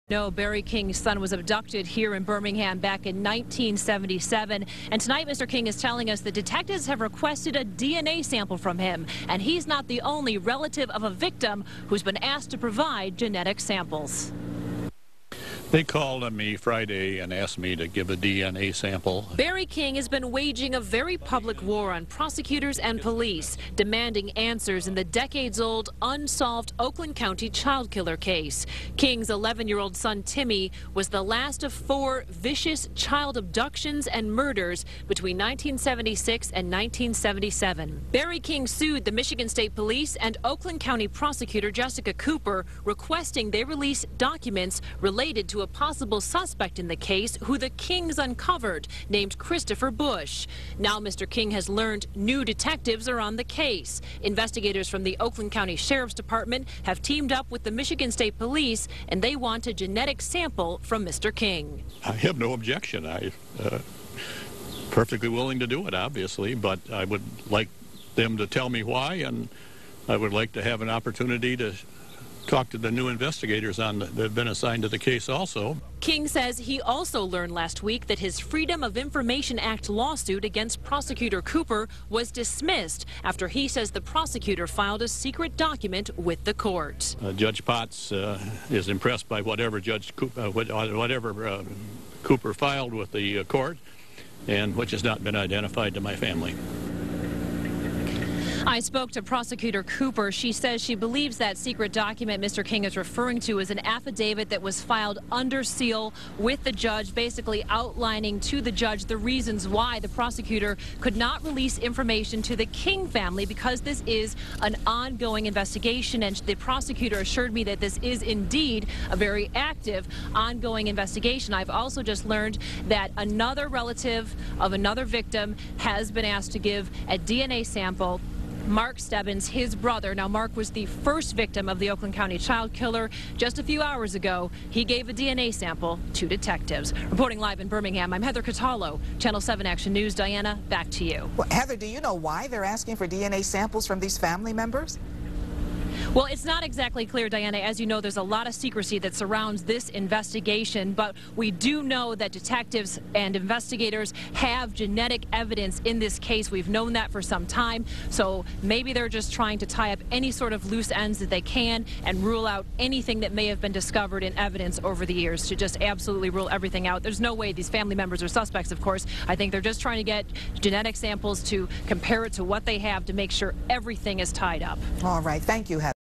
No, Barry King's son was abducted here in Birmingham back in 1977. And tonight, Mr. King is telling us the detectives have requested a DNA sample from him. And he's not the only relative of a victim who's been asked to provide genetic samples. They called on me Friday and asked me to give a DNA sample. Barry King has been waging a very public war on prosecutors and police, demanding answers in the decades-old unsolved Oakland County Child Killer case. King's 11-year-old son Timmy was the last of 4 vicious child abductions and murders between 1976 and 1977. Barry King sued the Michigan State Police and Oakland County prosecutor Jessica Cooper, requesting they release documents related to a possible suspect in the case who the Kings uncovered, named Christopher Bush. Now Mr. King has learned new detectives are on the case. Investigators from the Oakland County Sheriff's Department have teamed up with the Michigan State Police, and they want a genetic sample from Mr. King. I have no objection. I'm perfectly willing to do it, obviously, but I would like them to tell me why, and I would like to have an opportunity to talk to the new investigators that have been assigned to the case also. King says he also learned last week that his Freedom of Information Act lawsuit against prosecutor Cooper was dismissed after he says the prosecutor filed a secret document with the court. Judge Potts is impressed by whatever Cooper filed with the court, and which has not been identified to my family. I spoke to Prosecutor Cooper. She says she believes that secret document Mr. King is referring to is an affidavit that was filed under seal with the judge, basically outlining to the judge the reasons why the prosecutor could not release information to the King family, because this is an ongoing investigation. And the prosecutor assured me that this is indeed a very active, ongoing investigation. I've also just learned that another relative of another victim has been asked to give a DNA sample. Mark Stebbins, his brother. Now, Mark was the first victim of the Oakland County Child Killer. Just a few hours ago, he gave a DNA sample to detectives. Reporting live in Birmingham, I'm Heather Catallo, Channel 7 Action News. Diana, back to you. Well, Heather, do you know why they're asking for DNA samples from these family members? Well, it's not exactly clear, Diana. As you know, there's a lot of secrecy that surrounds this investigation, but we do know that detectives and investigators have genetic evidence in this case. We've known that for some time, so maybe they're just trying to tie up any sort of loose ends that they can and rule out anything that may have been discovered in evidence over the years, to just absolutely rule everything out. There's no way these family members are suspects, of course. I think they're just trying to get genetic samples to compare it to what they have to make sure everything is tied up. All right. Thank you, Heather.